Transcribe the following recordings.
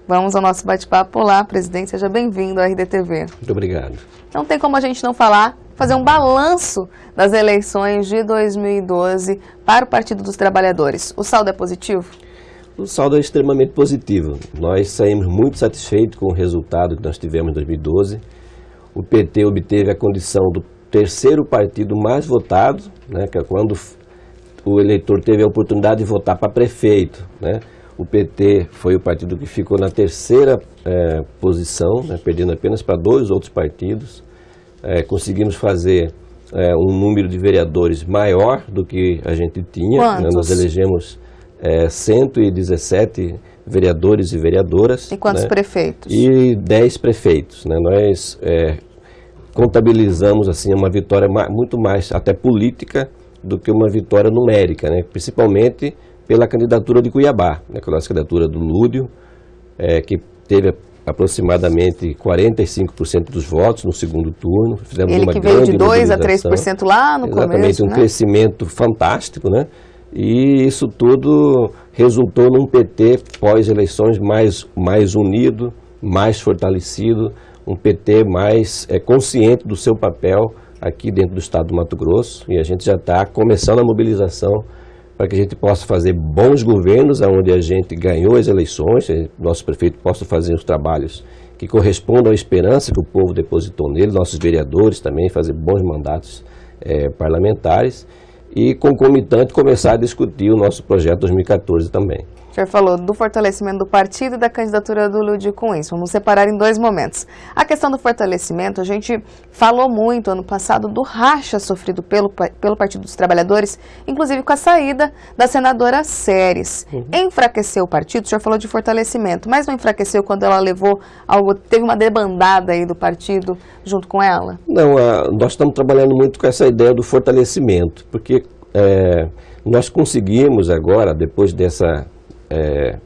Vamos ao nosso bate-papo. Olá, presidente, seja bem-vindo à RDTV. Muito obrigado. Não tem como a gente não fazer um balanço das eleições de 2012 para o Partido dos Trabalhadores. O saldo é positivo? O saldo é extremamente positivo. Nós saímos muito satisfeitos com o resultado que nós tivemos em 2012. O PT obteve a condição do terceiro partido mais votado, né, que é quando o eleitor teve a oportunidade de votar para prefeito, né? O PT foi o partido que ficou na terceira posição, né, perdendo apenas para dois outros partidos. Conseguimos fazer um número de vereadores maior do que a gente tinha. Né? Nós elegemos 117 vereadores e vereadoras. E quantos, né, prefeitos? E 10 prefeitos. Né? Nós contabilizamos assim, uma vitória muito mais até política do que uma vitória numérica, né? Principalmente pela candidatura de Cuiabá, né? Com a nossa candidatura do Lúdio, que teve aproximadamente 45% dos votos no segundo turno. Fizemos Ele uma que veio de 2% a 3% lá no começo. Exatamente, um crescimento fantástico, né? E isso tudo resultou num PT pós-eleições mais unido, mais fortalecido, um PT mais consciente do seu papel aqui dentro do estado do Mato Grosso, e a gente já está começando a mobilização para que a gente possa fazer bons governos, onde a gente ganhou as eleições, nosso prefeito possa fazer os trabalhos que correspondam à esperança que o povo depositou nele, nossos vereadores também fazer bons mandatos parlamentares, e concomitante começar a discutir o nosso projeto 2014 também. O senhor falou do fortalecimento do partido e da candidatura do Lúdio Cunha. Vamos separar em dois momentos. A questão do fortalecimento, a gente falou muito ano passado do racha sofrido pelo Partido dos Trabalhadores, inclusive com a saída da senadora Séries. Enfraqueceu o partido, o senhor falou de fortalecimento, mas não enfraqueceu quando ela teve uma debandada aí do partido junto com ela? Não, nós estamos trabalhando muito com essa ideia do fortalecimento, porque nós conseguimos agora, depois dessa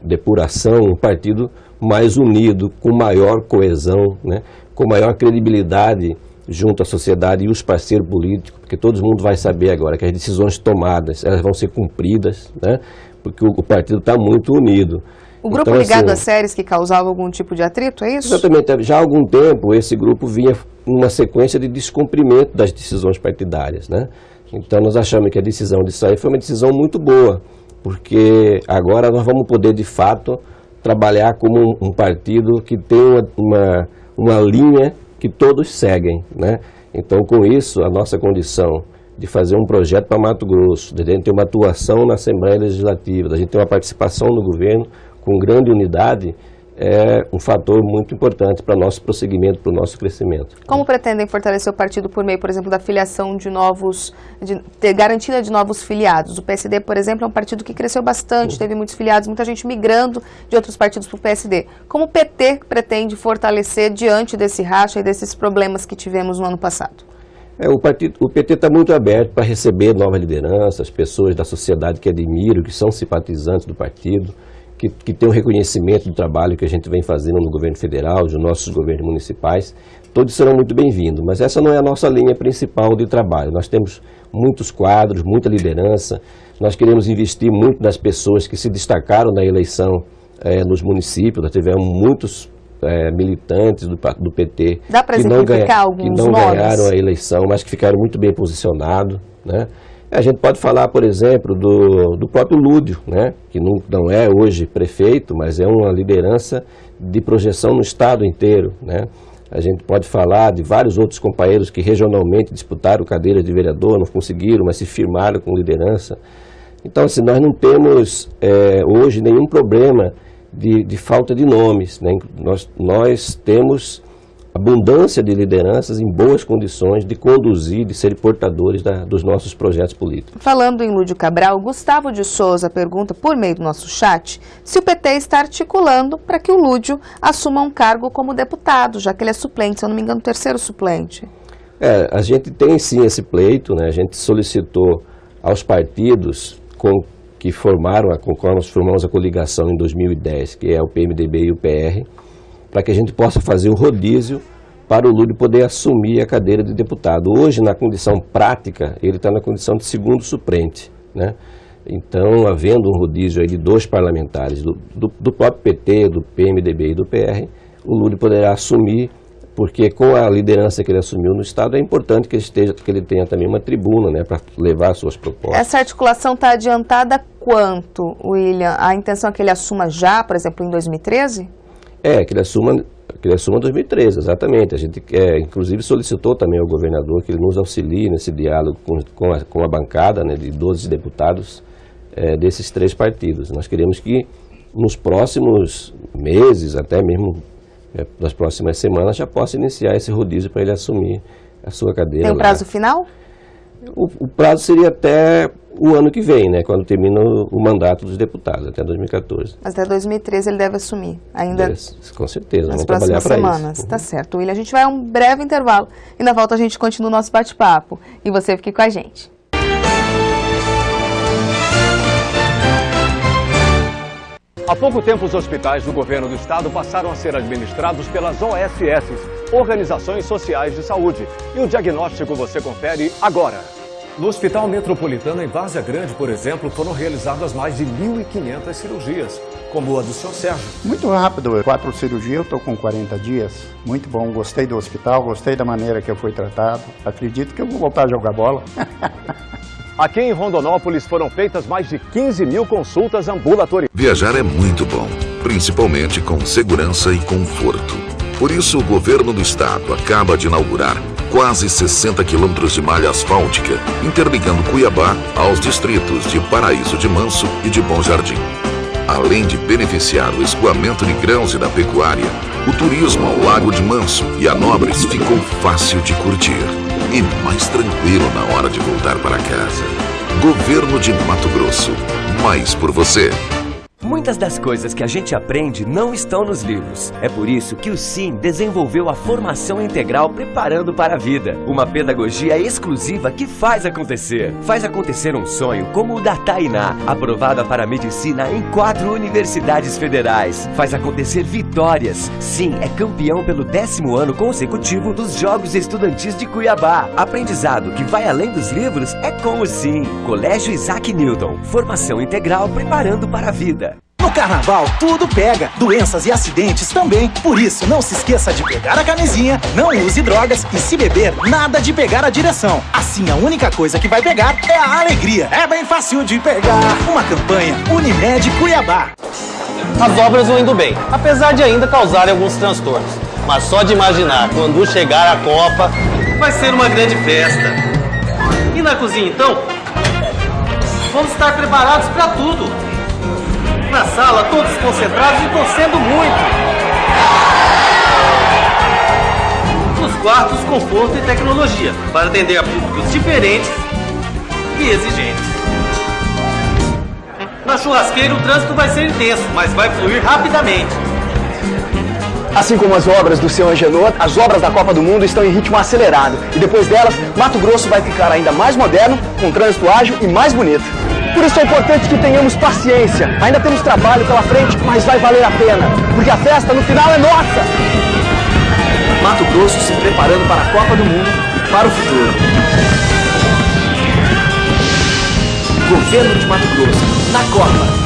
depuração, um partido mais unido, com maior coesão, né, com maior credibilidade junto à sociedade e os parceiros políticos, porque todo mundo vai saber agora que as decisões tomadas, elas vão ser cumpridas, né, porque o partido está muito unido. O grupo então, ligado às Séries que causava algum tipo de atrito, é isso? Exatamente. Já há algum tempo esse grupo vinha numa sequência de descumprimento das decisões partidárias, né? Então nós achamos que a decisão de sair foi uma decisão muito boa, porque agora nós vamos poder, de fato, trabalhar como um partido que tem uma linha que todos seguem, né? Então, com isso, a nossa condição de fazer um projeto para Mato Grosso, de a gente ter uma atuação na Assembleia Legislativa, de a gente ter uma participação no governo com grande unidade, é um fator muito importante para o nosso prosseguimento, para o nosso crescimento. Como pretendem fortalecer o partido por meio, por exemplo, da filiação ter garantida de novos filiados? O PSD, por exemplo, é um partido que cresceu bastante, teve muitos filiados, muita gente migrando de outros partidos para o PSD. Como o PT pretende fortalecer diante desse racha e desses problemas que tivemos no ano passado? O PT está muito aberto para receber novas lideranças, pessoas da sociedade que admiram, que são simpatizantes do partido, que tem um reconhecimento do trabalho que a gente vem fazendo no governo federal, dos nossos governos municipais. Todos serão muito bem-vindos, mas essa não é a nossa linha principal de trabalho. Nós temos muitos quadros, muita liderança, nós queremos investir muito nas pessoas que se destacaram na eleição nos municípios. Nós tivemos muitos militantes do PT Dá para exemplificar alguns que não ganharam a eleição, mas que ficaram muito bem posicionados, né? A gente pode falar, por exemplo, do próprio Lúdio, né, que não é hoje prefeito, mas é uma liderança de projeção no estado inteiro, né? A gente pode falar de vários outros companheiros que regionalmente disputaram cadeira de vereador, não conseguiram, mas se firmaram com liderança. Então, assim, nós não temos hoje nenhum problema de falta de nomes, né? Nós temos abundância de lideranças em boas condições de conduzir, de serem portadores dos nossos projetos políticos. Falando em Lúdio Cabral, Gustavo de Souza pergunta por meio do nosso chat se o PT está articulando para que o Lúdio assuma um cargo como deputado, já que ele é suplente, se eu não me engano, o terceiro suplente. A gente tem sim esse pleito, né? A gente solicitou aos partidos que com qual nós formamos a coligação em 2010, que é o PMDB e o PR, para que a gente possa fazer o rodízio para o Lúdio poder assumir a cadeira de deputado. Hoje, na condição prática, ele está na condição de segundo suplente, né? Então, havendo um rodízio aí de 2 parlamentares, do próprio PT, do PMDB e do PR, o Lula poderá assumir, porque com a liderança que ele assumiu no Estado, é importante que ele tenha também uma tribuna, né, para levar suas propostas. Essa articulação está adiantada quanto, William? A intenção é que ele assuma já, por exemplo, em 2013? Que ele assuma em 2013, exatamente. A gente, inclusive, solicitou também ao governador que ele nos auxilie nesse diálogo com a bancada, né, de 12 deputados desses 3 partidos. Nós queremos que nos próximos meses, até mesmo nas próximas semanas, já possa iniciar esse rodízio para ele assumir a sua cadeira. Tem um prazo final? O prazo seria até o ano que vem, né, quando termina o mandato dos deputados, até 2014. Mas até 2013 ele deve assumir, ainda com certeza, nas vamos trabalhar para isso. semanas. Tá certo, William. A gente vai a um breve intervalo e na volta a gente continua o nosso bate-papo. E você fique com a gente. Há pouco tempo, os hospitais do governo do estado passaram a ser administrados pelas OSS, Organizações Sociais de Saúde. E o diagnóstico você confere agora. No Hospital Metropolitano em Várzea Grande, por exemplo, foram realizadas mais de 1.500 cirurgias, como a do Sr. Sérgio. Muito rápido, 4 cirurgias, eu estou com 40 dias. Muito bom, gostei do hospital, gostei da maneira que eu fui tratado. Acredito que eu vou voltar a jogar bola. Aqui em Rondonópolis foram feitas mais de 15 mil consultas ambulatoriais. Viajar é muito bom, principalmente com segurança e conforto. Por isso, o governo do estado acaba de inaugurar quase 60 quilômetros de malha asfáltica, interligando Cuiabá aos distritos de Paraíso de Manso e de Bom Jardim. Além de beneficiar o escoamento de grãos e da pecuária, o turismo ao Lago de Manso e a Nobres ficou fácil de curtir e mais tranquilo na hora de voltar para casa. Governo de Mato Grosso, mais por você. Muitas das coisas que a gente aprende não estão nos livros. É por isso que o SIM desenvolveu a formação integral Preparando para a Vida. Uma pedagogia exclusiva que faz acontecer. Faz acontecer um sonho como o da Tainá, aprovada para medicina em 4 universidades federais. Faz acontecer vitórias. SIM é campeão pelo 10º ano consecutivo dos Jogos Estudantis de Cuiabá. Aprendizado que vai além dos livros é com o SIM. Colégio Isaac Newton. Formação integral Preparando para a Vida. No carnaval, tudo pega. Doenças e acidentes também. Por isso, não se esqueça de pegar a camisinha, não use drogas e, se beber, nada de pegar a direção. Assim, a única coisa que vai pegar é a alegria. É bem fácil de pegar. Uma campanha Unimed Cuiabá. As obras vão indo bem, apesar de ainda causarem alguns transtornos. Mas só de imaginar, quando chegar a Copa, vai ser uma grande festa. E na cozinha, então? Vamos estar preparados para tudo. Na sala, todos concentrados e torcendo muito. Nos quartos, conforto e tecnologia, para atender a públicos diferentes e exigentes. Na churrasqueira, o trânsito vai ser intenso, mas vai fluir rapidamente. Assim como as obras do seu Angenor, as obras da Copa do Mundo estão em ritmo acelerado. E depois delas, Mato Grosso vai ficar ainda mais moderno, com trânsito ágil e mais bonito. Por isso é importante que tenhamos paciência. Ainda temos trabalho pela frente, mas vai valer a pena. Porque a festa no final é nossa! Mato Grosso se preparando para a Copa do Mundo e para o futuro. Governo de Mato Grosso, na Copa.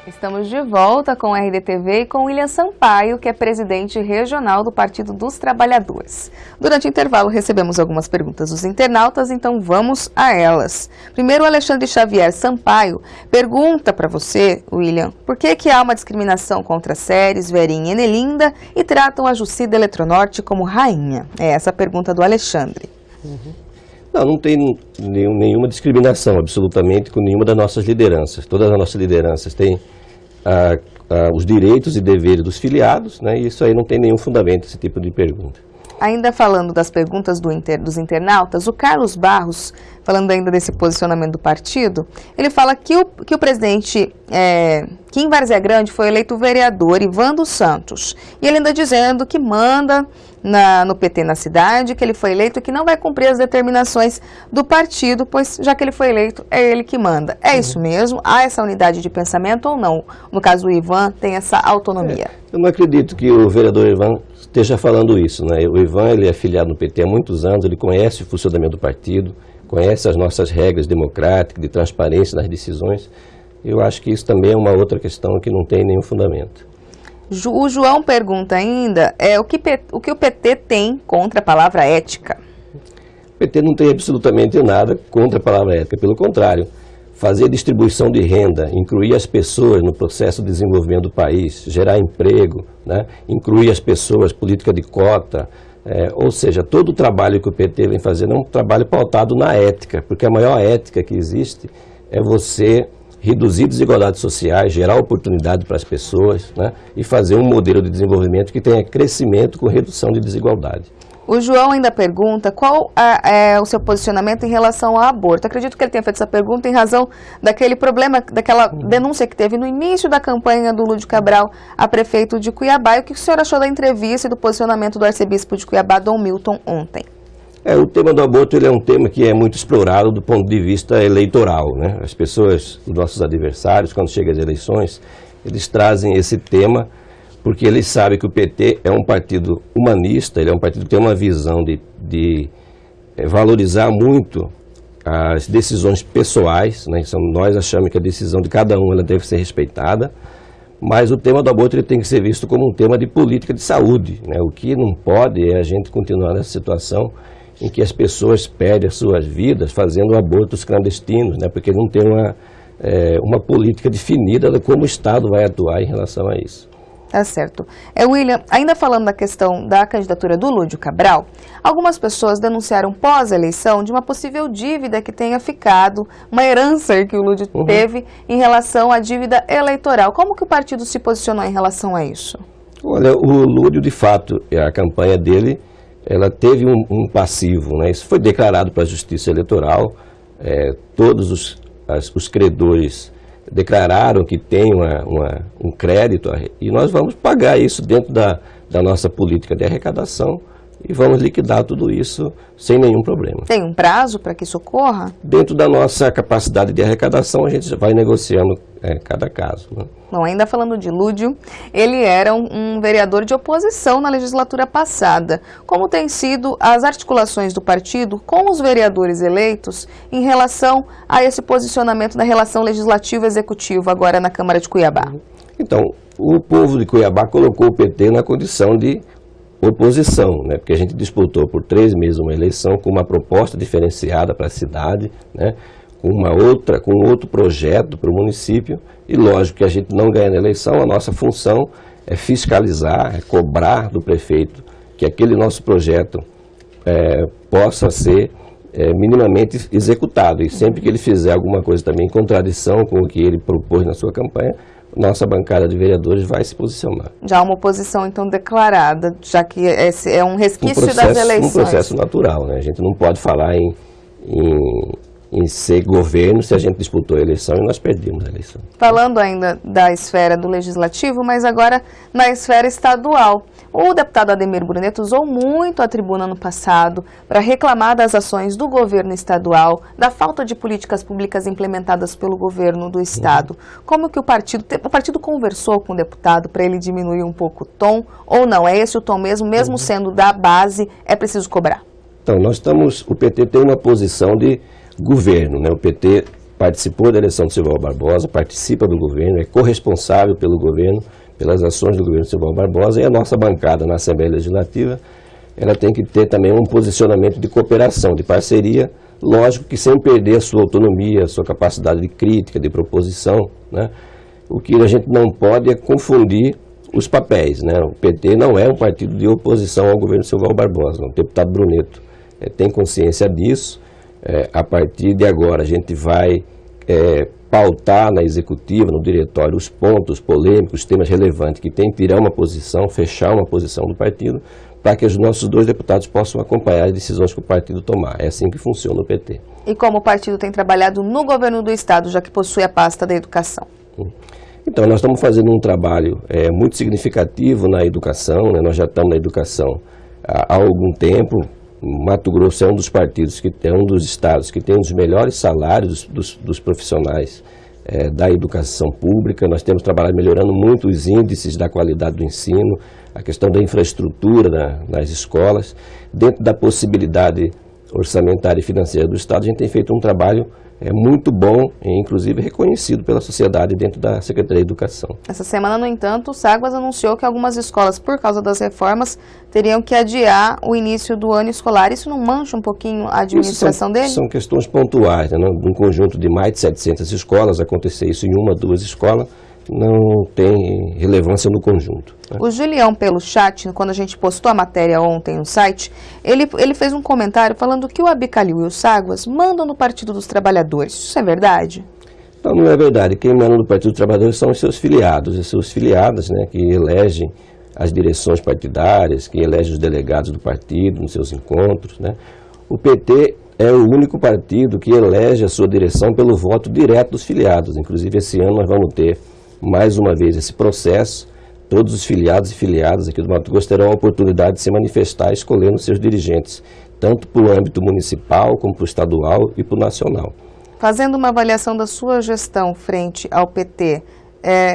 Estamos de volta com o RDTV e com William Sampaio, que é presidente regional do Partido dos Trabalhadores. Durante o intervalo recebemos algumas perguntas dos internautas, então vamos a elas. Primeiro, o Alexandre Xavier Sampaio pergunta para você, William, por que há uma discriminação contra Séries, Verinha e Enelinda e tratam a Jucida Eletronorte como rainha? É essa a pergunta do Alexandre. Não tem nenhuma discriminação, absolutamente, com nenhuma das nossas lideranças. Todas as nossas lideranças têm os direitos e deveres dos filiados, né? E isso aí não tem nenhum fundamento, esse tipo de pergunta. Ainda falando das perguntas dos internautas, o Carlos Barros, falando ainda desse posicionamento do partido, ele fala que o presidente que em Várzea Grande foi eleito o vereador Ivan dos Santos. E ele ainda dizendo que manda no PT na cidade, que ele foi eleito e que não vai cumprir as determinações do partido, pois já que ele foi eleito, é ele que manda. É isso mesmo? Há essa unidade de pensamento ou não? No caso, o Ivan tem essa autonomia. Eu não acredito que o vereador Ivan esteja falando isso, né? O Ivan, ele é filiado no PT há muitos anos, ele conhece o funcionamento do partido, conhece as nossas regras democráticas, de transparência nas decisões. Eu acho que isso também é uma outra questão que não tem nenhum fundamento. O João pergunta ainda o que o PT tem contra a palavra ética. O PT não tem absolutamente nada contra a palavra ética, pelo contrário. Fazer distribuição de renda, incluir as pessoas no processo de desenvolvimento do país, gerar emprego, né? Incluir as pessoas, política de cota, ou seja, todo o trabalho que o PT vem fazendo é um trabalho pautado na ética, porque a maior ética que existe é você reduzir desigualdades sociais, gerar oportunidade para as pessoas, né? E fazer um modelo de desenvolvimento que tenha crescimento com redução de desigualdade. O João ainda pergunta qual é o seu posicionamento em relação ao aborto. Acredito que ele tenha feito essa pergunta em razão daquele problema, daquela denúncia que teve no início da campanha do Lúdio Cabral a prefeito de Cuiabá. E o que o senhor achou da entrevista e do posicionamento do arcebispo de Cuiabá, Dom Milton, ontem? O tema do aborto ele é um tema que é muito explorado do ponto de vista eleitoral, né? As pessoas, os nossos adversários, quando chegam as eleições, eles trazem esse tema porque eles sabem que o PT é um partido humanista, ele é um partido que tem uma visão de valorizar muito as decisões pessoais, né? Então, nós achamos que a decisão de cada um ela deve ser respeitada, mas o tema do aborto ele tem que ser visto como um tema de política de saúde, né? O que não pode é a gente continuar nessa situação em que as pessoas perdem as suas vidas fazendo abortos clandestinos, né? Porque não tem uma política definida de como o Estado vai atuar em relação a isso. Tá certo. William, ainda falando da questão da candidatura do Lúdio Cabral, algumas pessoas denunciaram pós-eleição de uma possível dívida que tenha ficado, uma herança que o Lúdio teve em relação à dívida eleitoral. Como que o partido se posicionou em relação a isso? Olha, o Lúdio, de fato, a campanha dele, ela teve um passivo, né? Isso foi declarado para a Justiça Eleitoral, todos os credores declararam que tem um crédito e nós vamos pagar isso dentro da nossa política de arrecadação e vamos liquidar tudo isso sem nenhum problema. Tem um prazo para que isso ocorra? Dentro da nossa capacidade de arrecadação, a gente vai negociando cada caso, né? Bom, ainda falando de Lúdio, ele era um vereador de oposição na legislatura passada. Como têm sido as articulações do partido com os vereadores eleitos em relação a esse posicionamento da relação legislativo-executivo agora na Câmara de Cuiabá? Então, o povo de Cuiabá colocou o PT na condição de oposição, né? Porque a gente disputou por 3 meses uma eleição com uma proposta diferenciada para a cidade, né? Com outro projeto para o município, e lógico que a gente não ganha na eleição, a nossa função é fiscalizar, é cobrar do prefeito que aquele nosso projeto possa ser minimamente executado, e sempre que ele fizer alguma coisa também em contradição com o que ele propôs na sua campanha, nossa bancada de vereadores vai se posicionar. Já uma oposição, então, declarada, já que esse é um resquício das eleições. Um processo natural, né? A gente não pode falar em ser governo se a gente disputou a eleição e nós perdemos a eleição. Falando ainda da esfera do legislativo, mas agora na esfera estadual. O deputado Ademir Bruneto usou muito a tribuna no passado para reclamar das ações do governo estadual, da falta de políticas públicas implementadas pelo governo do estado. Como que o partido conversou com o deputado para ele diminuir um pouco o tom, ou não? É esse o tom mesmo sendo da base, é preciso cobrar? Então, o PT tem uma posição de governo, né? O PT participou da eleição de Silval Barbosa, participa do governo, é corresponsável pelo governo, pelas ações do governo Silval Barbosa, e a nossa bancada na Assembleia Legislativa, ela tem que ter também um posicionamento de cooperação, de parceria, lógico que sem perder a sua autonomia, a sua capacidade de crítica, de proposição, né? O que a gente não pode é confundir os papéis, né? O PT não é um partido de oposição ao governo Silval Barbosa, não. O deputado Bruneto tem consciência disso. A partir de agora a gente vai pautar na executiva, no diretório, os pontos polêmicos, os temas relevantes que tem que tirar uma posição, fechar uma posição do partido, para que os nossos 2 deputados possam acompanhar as decisões que o partido tomar. É assim que funciona o PT. E como o partido tem trabalhado no governo do estado, já que possui a pasta da educação? Então, nós estamos fazendo um trabalho muito significativo na educação, né? Nós já estamos na educação há algum tempo. Mato Grosso é um dos partidos, um dos estados que tem os melhores salários dos profissionais da educação pública. Nós temos trabalhado melhorando muito os índices da qualidade do ensino, a questão da infraestrutura nas escolas. Dentro da possibilidade orçamentária e financeira do estado, a gente tem feito um trabalho muito bom e inclusive reconhecido pela sociedade dentro da Secretaria de Educação. Essa semana, no entanto, o Ságuas anunciou que algumas escolas, por causa das reformas, teriam que adiar o início do ano escolar. Isso não mancha um pouquinho a administração dele? São questões pontuais, né? Num conjunto de mais de 700 escolas, acontecer isso em uma, duas escolas, não tem relevância no conjunto, né? O Julião, pelo chat, quando a gente postou a matéria ontem no site, ele fez um comentário falando que o Abicalil e o Ságuas mandam no Partido dos Trabalhadores. Isso é verdade? Não é verdade. Quem manda no Partido dos Trabalhadores são os seus filiados e suas filiadas, né, que elegem as direções partidárias, que elegem os delegados do partido nos seus encontros, né? O PT é o único partido que elege a sua direção pelo voto direto dos filiados. Inclusive, esse ano nós vamos ter mais uma vez esse processo. Todos os filiados e filiadas aqui do Mato Grosso terão a oportunidade de se manifestar escolhendo seus dirigentes, tanto para o âmbito municipal, como para o estadual e para o nacional. Fazendo uma avaliação da sua gestão frente ao PT,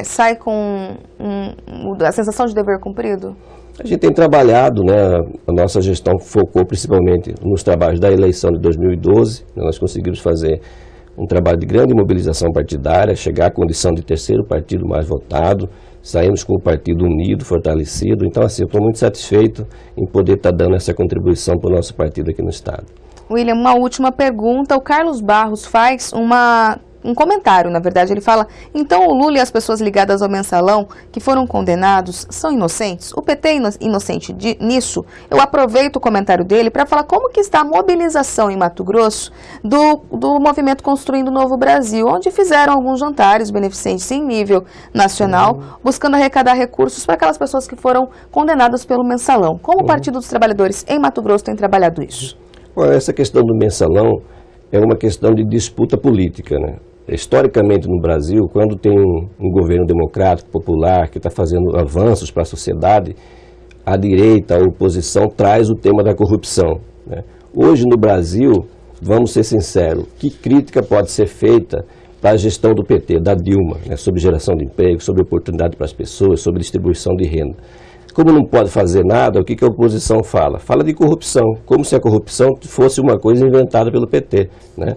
sai com a sensação de dever cumprido? A gente tem trabalhado, né, a nossa gestão focou principalmente nos trabalhos da eleição de 2012, né, nós conseguimos fazer um trabalho de grande mobilização partidária, chegar à condição de terceiro partido mais votado, saímos com o partido unido, fortalecido. Então, assim, eu estou muito satisfeito em poder estar dando essa contribuição para o nosso partido aqui no estado. William, uma última pergunta. O Carlos Barros faz um comentário, na verdade. Ele fala, então o Lula e as pessoas ligadas ao Mensalão que foram condenados são inocentes? O PT é inocente nisso? Eu aproveito o comentário dele para falar como que está a mobilização em Mato Grosso do movimento Construindo o Novo Brasil, onde fizeram alguns jantares beneficentes em nível nacional, buscando arrecadar recursos para aquelas pessoas que foram condenadas pelo Mensalão. Como o Partido dos Trabalhadores em Mato Grosso tem trabalhado isso? Olha, essa questão do Mensalão é uma questão de disputa política, né? Historicamente no Brasil, quando tem um governo democrático, popular, que está fazendo avanços para a sociedade, a direita, a oposição traz o tema da corrupção, né? Hoje no Brasil, vamos ser sinceros, que crítica pode ser feita para a gestão do PT, da Dilma, né? Sobre geração de emprego, sobre oportunidade para as pessoas, sobre distribuição de renda. Como não pode fazer nada, o que a oposição fala? Fala de corrupção, como se a corrupção fosse uma coisa inventada pelo PT, né?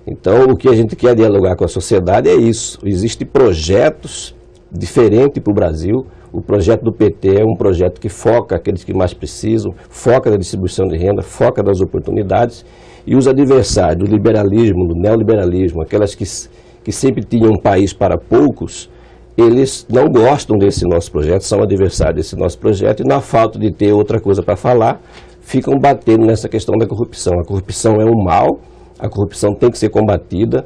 Então, o que a gente quer dialogar com a sociedade é isso. Existem projetos diferentes para o Brasil. O projeto do PT é um projeto que foca aqueles que mais precisam, foca na distribuição de renda, foca nas oportunidades. E os adversários do liberalismo, do neoliberalismo, aquelas que sempre tinham um país para poucos, eles não gostam desse nosso projeto, são adversários desse nosso projeto e, na falta de ter outra coisa para falar, ficam batendo nessa questão da corrupção. A corrupção é um mal, a corrupção tem que ser combatida.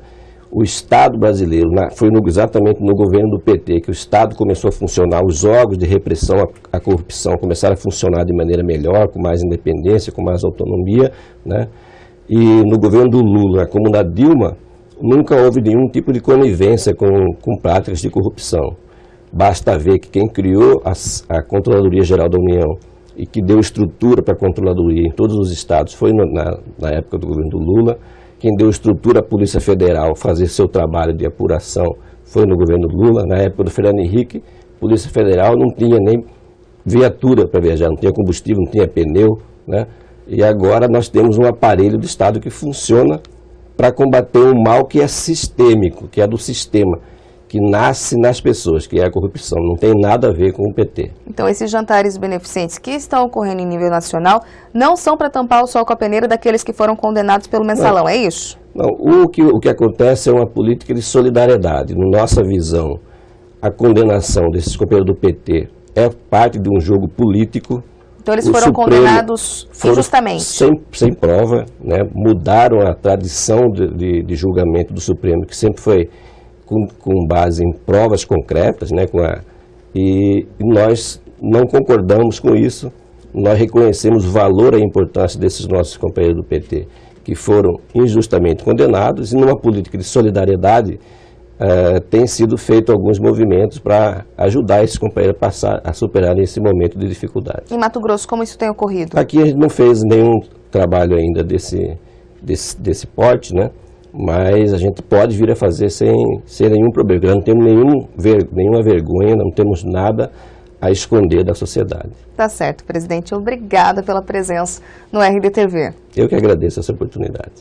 O Estado brasileiro, foi exatamente no governo do PT que o Estado começou a funcionar, os órgãos de repressão à corrupção começaram a funcionar de maneira melhor, com mais independência, com mais autonomia, né? E no governo do Lula, como na Dilma, nunca houve nenhum tipo de conivência com práticas de corrupção. Basta ver que quem criou a Controladoria Geral da União e que deu estrutura para a Controladoria em todos os estados foi na época do governo do Lula. Quem deu estrutura à Polícia Federal fazer seu trabalho de apuração foi no governo do Lula. Na época do Fernando Henrique, a Polícia Federal não tinha nem viatura para viajar, não tinha combustível, não tinha pneu, né? E agora nós temos um aparelho do Estado que funciona para combater um mal que é sistêmico, que é do sistema, que nasce nas pessoas, que é a corrupção. Não tem nada a ver com o PT. Então, esses jantares beneficentes que estão ocorrendo em nível nacional não são para tampar o sol com a peneira daqueles que foram condenados pelo Mensalão, é isso? Não, o que acontece é uma política de solidariedade. Na nossa visão, a condenação desses companheiros do PT é parte de um jogo político. Então eles foram condenados injustamente? Sem prova, né? Mudaram a tradição de julgamento do Supremo, que sempre foi com base em provas concretas, né? E nós não concordamos com isso. Nós reconhecemos o valor e a importância desses nossos companheiros do PT, que foram injustamente condenados, e numa política de solidariedade, tem sido feito alguns movimentos para ajudar esses companheiros a superarem esse momento de dificuldade. Em Mato Grosso, como isso tem ocorrido? Aqui a gente não fez nenhum trabalho ainda desse porte, né? Mas a gente pode vir a fazer sem nenhum problema. Nós não temos nenhuma vergonha, não temos nada a esconder da sociedade. Tá certo, presidente. Obrigada pela presença no RDTV. Eu que agradeço essa oportunidade.